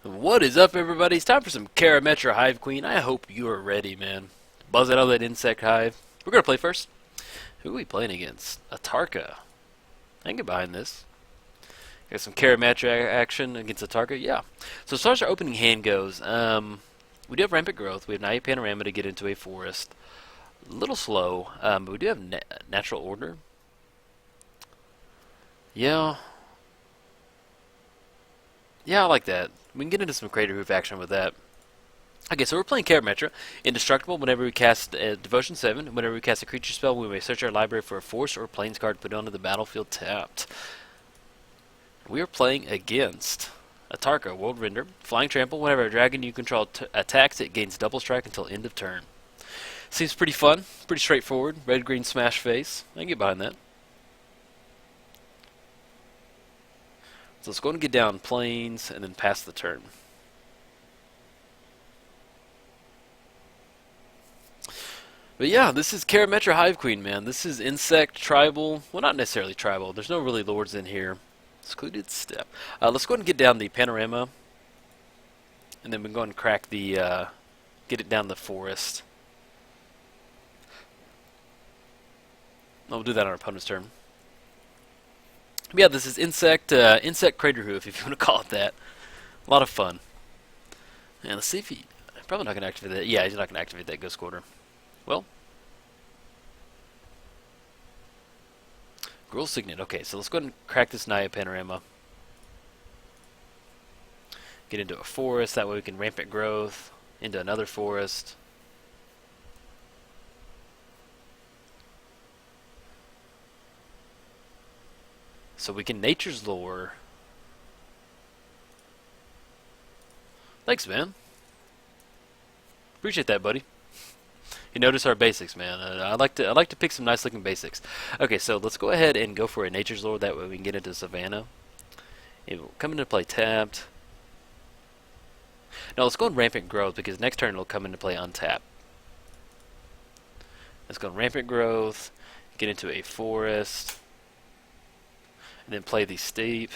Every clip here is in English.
What is up, everybody? It's time for some Karametra Hive Queen. I hope you are ready, man. Buzz it out of that insect hive. We're going to play first. Who are we playing against? Atarka. I can get behind this. Got some Karametra action against Atarka. Yeah. So as far as our opening hand goes, we do have Rampant Growth. We have Naya Panorama to get into a forest. A little slow, but we do have Natural Order. Yeah. Yeah, I like that. We can get into some Crater Hoof action with that. Okay, so we're playing Karametra. Indestructible whenever we cast Devotion 7. Whenever we cast a creature spell, we may search our library for a force or plains card put onto the battlefield tapped. We are playing against Atarka, World Render. Flying Trample. Whenever a dragon you control attacks, it gains double strike until end of turn. Seems pretty fun. Pretty straightforward. Red-green smash face. I can get behind that. So let's go and get down plains and then pass the turn. But yeah, this is Karametra Hive Queen, man. This is insect, tribal. Well, not necessarily tribal. There's no really lords in here. Secluded step. Let's go ahead and get down the panorama. And then we're going to crack the, get it down the forest. We'll do that on our opponent's turn. But yeah, this is insect Crater Hoof, if you want to call it that. A lot of fun. And let's see if he... Probably not going to activate that. Yeah, he's not going to activate that Ghost Quarter. Well. Gruul Signet. Okay, so let's go ahead and crack this Naya Panorama. Get into a forest. That way we can Rampant Growth into another forest. So we can Nature's Lore. Thanks, man. Appreciate that, buddy. You notice our basics, man. I like to pick some nice looking basics. Okay, so let's go ahead and go for a Nature's Lore. That way we can get into Savannah. It will come into play tapped. Now let's go and Rampant Growth because next turn it'll come into play untapped. Let's go and Rampant Growth. Get into a forest. And then play the Steep.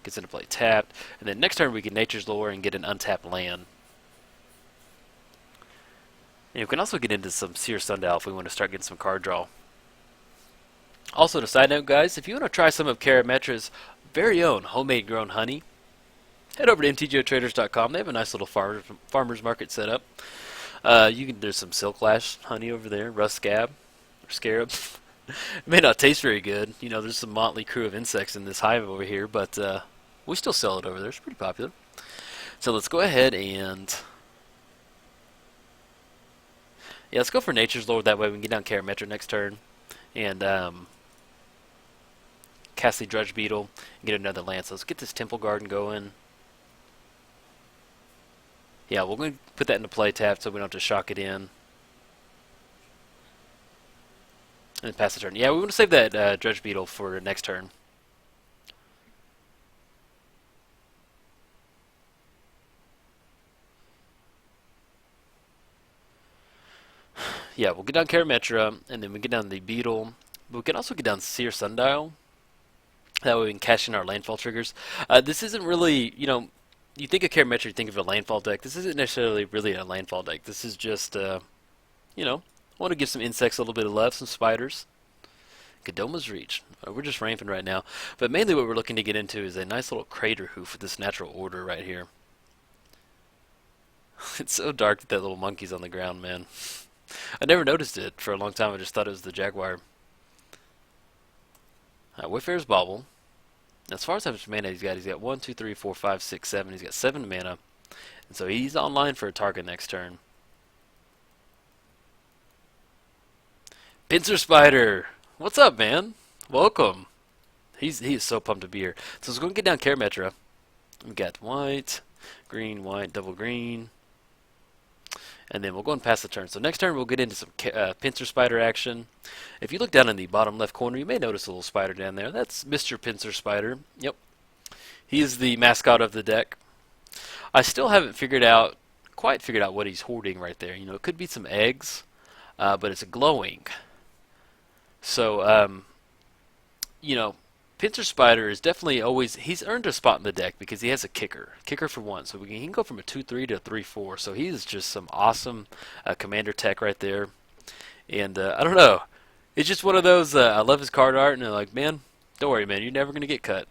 Gets into play tapped. And then next turn we get Nature's Lore and get an untapped land. And you can also get into some Seer Sundial if we want to start getting some card draw. Also, to side note, guys, if you want to try some of Karametra's very own homemade grown honey, head over to MTGOTraders.com. They have a nice little farmer's market set up. There's some Silk Lash honey over there, Rust Scab, or Scarab. It may not taste very good. You know, there's some motley crew of insects in this hive over here, but we still sell it over there. It's pretty popular. So let's go ahead and... Yeah, let's go for Nature's Lore. That way we can get down Karametra next turn. And cast the Drudge Beetle and get another land. So let's get this Temple Garden going. Yeah, we're going to put that into play tapped so we don't have to shock it in. And then pass the turn. Yeah, we want to save that Drudge Beetle for next turn. Yeah, we'll get down Karametra, and then we get down the Beetle. But we can also get down Seer Sundial. That way we can cash in our landfall triggers. This isn't really, you know, you think of Karametra, you think of a landfall deck. This isn't necessarily really a landfall deck. This is just, you know, I want to give some insects a little bit of love, some spiders. Kadoma's Reach. We're just ramping right now. But mainly what we're looking to get into is a nice little Crater Hoof with this Natural Order right here. It's so dark that little monkey's on the ground, man. I never noticed it for a long time. I just thought it was the Jaguar. Wayfarer's Bauble. As far as how much mana he's got 1, 2, 3, 4, 5, 6, 7. He's got 7 mana. And so he's online for a target next turn. Pincer Spider! What's up, man? Welcome. He is so pumped to be here. So let's go and get down Karametra. We got white, double green. And then we'll go and pass the turn. So next turn we'll get into some Pincer Spider action. If you look down in the bottom left corner, you may notice a little spider down there. That's Mr. Pincer Spider. Yep. He is the mascot of the deck. I still haven't quite figured out what he's hoarding right there. You know, it could be some eggs, but it's glowing. So, you know, Pincer Spider is definitely always, he's earned a spot in the deck because he has a kicker for one, so he can go from a 2-3 to a 3-4. So he's just some awesome commander tech right there. And I don't know, it's just one of those. I love his card art, and they're like, man, don't worry, man, you're never gonna get cut.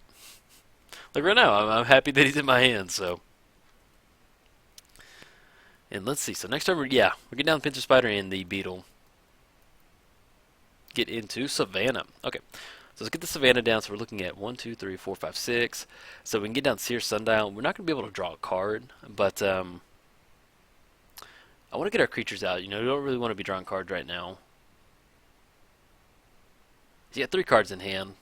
Like right now, I'm happy that he's in my hands. So, and let's see. So next time, we're getting down the Pincer Spider and the Beetle. Get into Savannah. Okay. So let's get the Savannah down. So we're looking at 1, 2, 3, 4, 5, 6. So we can get down Seer Sundial. We're not going to be able to draw a card, but I want to get our creatures out. You know, we don't really want to be drawing cards right now. He's got 3 cards in hand.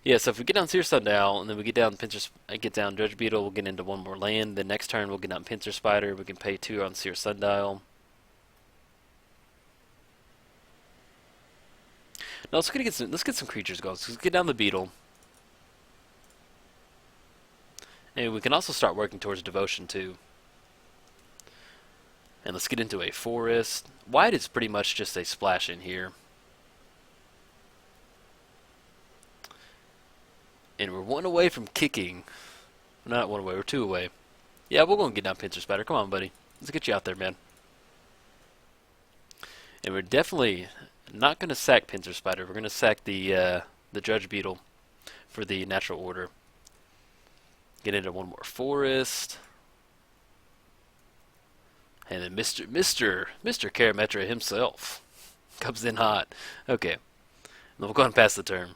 Yeah, so if we get down Seer Sundial, and then we get down get down Dredge Beetle, we'll get into one more land. The next turn we'll get down Pincer Spider. We can pay 2 on Seer Sundial. Now let's get some creatures going. So let's get down the Beetle. And we can also start working towards Devotion too. And let's get into a Forest. White is pretty much just a splash in here. And we're 1 away from kicking. Not 1 away, we're 2 away. Yeah, we're going to get down Pincer Spider. Come on, buddy. Let's get you out there, man. And we're definitely not going to sack Pincer Spider. We're going to sack the Dredge Beetle for the natural order. Get into one more Forest. And then Mr. Karametra himself comes in hot. Okay. And then we'll go ahead and pass the turn.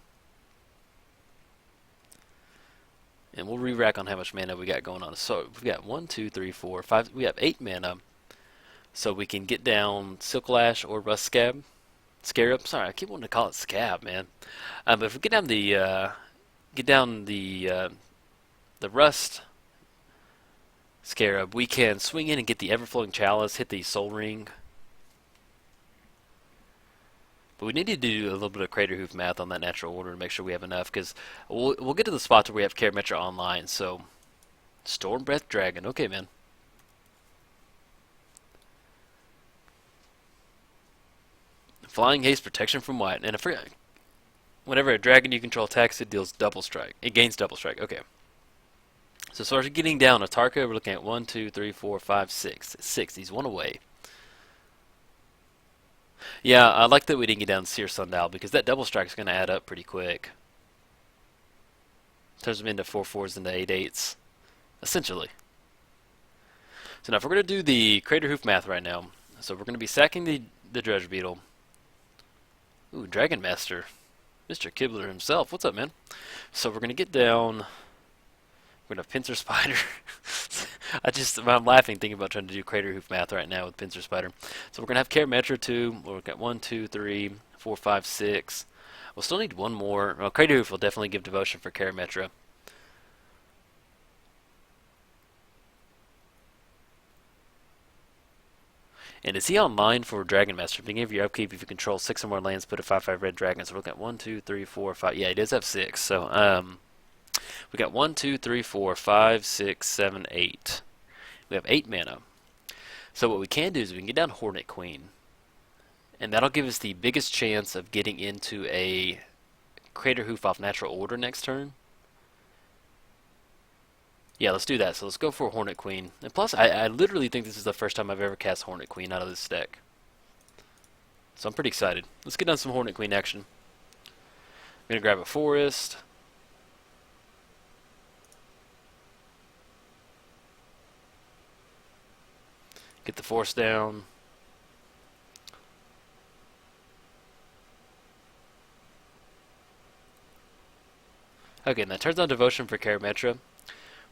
And we'll re-rack on how much mana we got going on. So we've got 1, 2, 3, 4, 5. We have 8 mana. So we can get down Silk Lash or Rust Scarab. Sorry, I keep wanting to call it Scab, man. But if we get down the Rust Scarab, we can swing in and get the Everflowing Chalice, hit the Soul Ring. But we need to do a little bit of Crater Hoof math on that natural order to make sure we have enough, because we'll get to the spots where we have Karametra online. So, Storm Breath Dragon. Okay, man. Flying Haste, protection from white. And I forgot, whenever a dragon you control attacks, it deals double strike. It gains double strike. Okay. So as far as getting down Atarka, we're looking at 1, 2, 3, 4, 5, 6. 6. He's 1 away. Yeah, I like that we didn't get down Seer Sundial, because that double strike is going to add up pretty quick. Turns them into 4/4s into 8/8s, essentially. So now if we're going to do the Crater Hoof math right now, so we're going to be sacking the Dredge Beetle. Ooh, Dragon Master. Mr. Kibler himself. What's up, man? So we're going to get down. We're going to have Pincer Spider. I'm laughing thinking about trying to do Crater Hoof math right now with Pincer Spider. So we're going to have Karametra too. We'll get 1, 2, 3, 4, 5, 6. We'll still need one more. Well, Crater Hoof will definitely give Devotion for Karametra. And is he online for Dragon Master? Beginning of your upkeep, if you control 6 or more lands, put a 5/5 red dragon. So we're looking at 1, 2, 3, 4, 5. Yeah, he does have 6. So we got 1, 2, 3, 4, 5, 6, 7, 8. We have 8 mana. So what we can do is we can get down Hornet Queen. And that'll give us the biggest chance of getting into a Crater Hoof off natural order next turn. Yeah, let's do that. So let's go for a Hornet Queen. And plus, I literally think this is the first time I've ever cast Hornet Queen out of this deck. So I'm pretty excited. Let's get down some Hornet Queen action. I'm going to grab a Forest. Get the Force down. Okay, and that turns on Devotion for Karametra.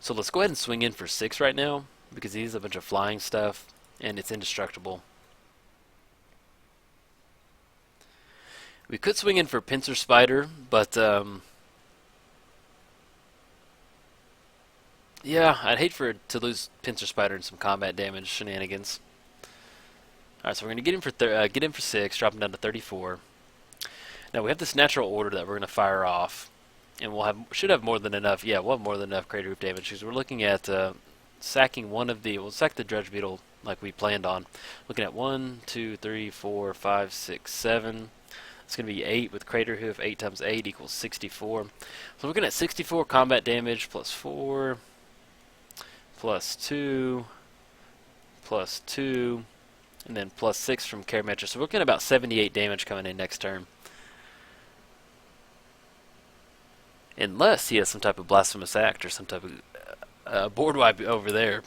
So let's go ahead and swing in for 6 right now, because he has a bunch of flying stuff, and it's indestructible. We could swing in for Pincer Spider, but yeah, I'd hate to lose Pincer Spider and some combat damage shenanigans. Alright, so we're going to get in for 6, drop him down to 34. Now we have this natural order that we're going to fire off. And should have more than enough. Yeah, we'll have more than enough Crater Hoof damage, because we're looking at sacking we'll sack the Dredge Beetle like we planned on. Looking at 1, 2, 3, 4, 5, 6, 7. It's going to be 8 with Crater Hoof. 8 times 8 equals 64. So we're looking at 64 combat damage plus 4, plus 2, plus 2, and then plus 6 from Karametra. So we're looking at about 78 damage coming in next turn. Unless he has some type of Blasphemous Act or some type of board wipe over there.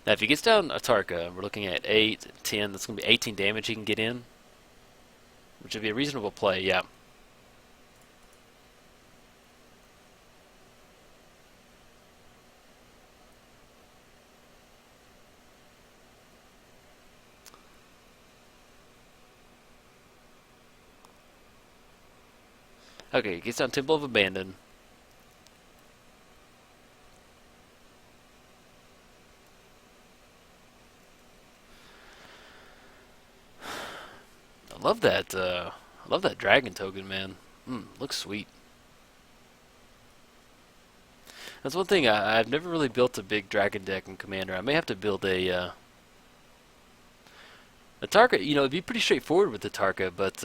Now if he gets down Atarka, we're looking at 8, 10. That's going to be 18 damage he can get in, which would be a reasonable play, yeah. Okay, he gets down Temple of Abandon. I love that dragon token, man. Looks sweet. That's one thing, I've never really built a big dragon deck in Commander. I may have to build a Atarka. You know, it'd be pretty straightforward with the Atarka, but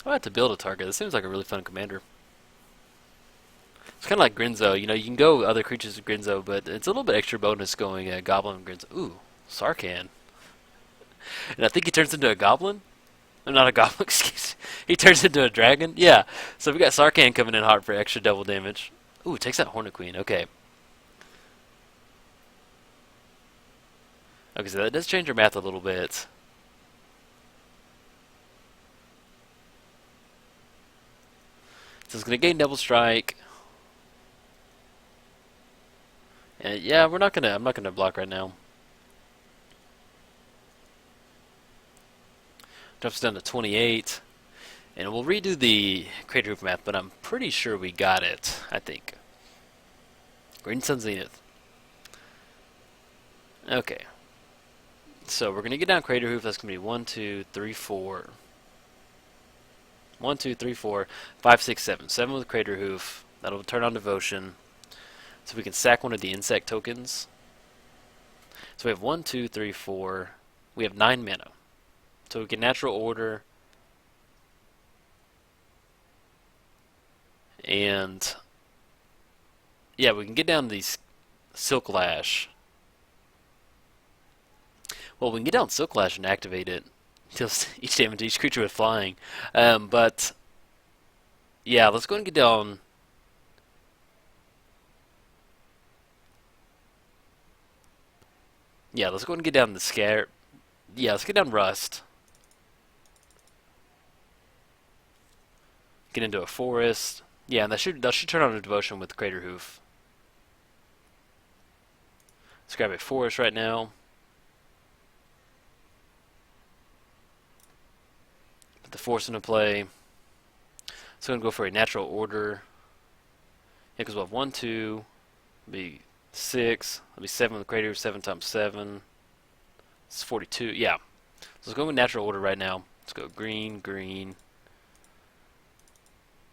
I'll have to build a Atarka. This seems like a really fun Commander. It's kind of like Grinzo. You know, you can go other creatures with Grinzo, but it's a little bit extra bonus going Goblin Grinzo. Ooh, Sarkhan. And I think he turns into a Goblin? Not a Goblin, excuse me. He turns into a Dragon? Yeah. So we got Sarkhan coming in hard for extra double damage. Ooh, takes out Hornet Queen. Okay. Okay, so that does change our math a little bit. So it's going to gain Double Strike. And yeah, I'm not gonna block right now. Drops down to 28. And we'll redo the Crater Hoof math, but I'm pretty sure we got it, I think. Green Sun Zenith. Okay. So we're going to get down Crater Hoof. That's going to be 1, 2, 3, 4. 1, 2, 3, 4, 5, 6, 7. 7 with Crater Hoof. That'll turn on Devotion. So we can sack one of the insect tokens. So we have 1, 2, 3, 4. We have 9 mana. So we can Natural Order. And yeah, we can get down these Silk Lash. Well, we can get down Silk Lash and activate it. Deals each damage to each creature with flying. But yeah, let's go and get down. Yeah, let's go and get down the Scare. Yeah, let's get down Rust. Get into a forest. Yeah, and that should turn on a Devotion with Crater Hoof. Let's grab a forest right now. Put the forest into play. So I'm going to go for a Natural Order. Yeah, because we'll have 1, 2, be 6. It'll be 7 with Crater Hoof, 7 times 7. It's 42. Yeah. So let's go with Natural Order right now. Let's go green, green.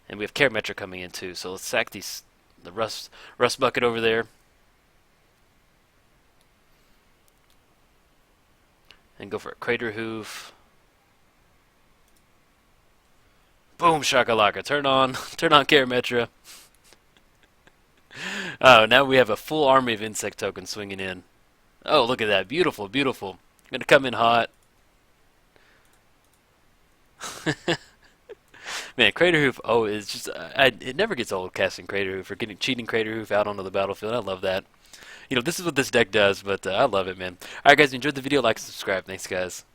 And we have Karametra coming in too, so let's sack the rust bucket over there. And go for a Crater Hoof. Boom shakalaka. Turn on Karametra. Oh, now we have a full army of insect tokens swinging in. Oh, look at that. Beautiful, beautiful. Gonna come in hot. Man, Crater Hoof, oh, it's just, it never gets old casting Crater Hoof or cheating Crater Hoof out onto the battlefield. I love that. You know, this is what this deck does, but I love it, man. Alright, guys, if you enjoyed the video, like and subscribe. Thanks, guys.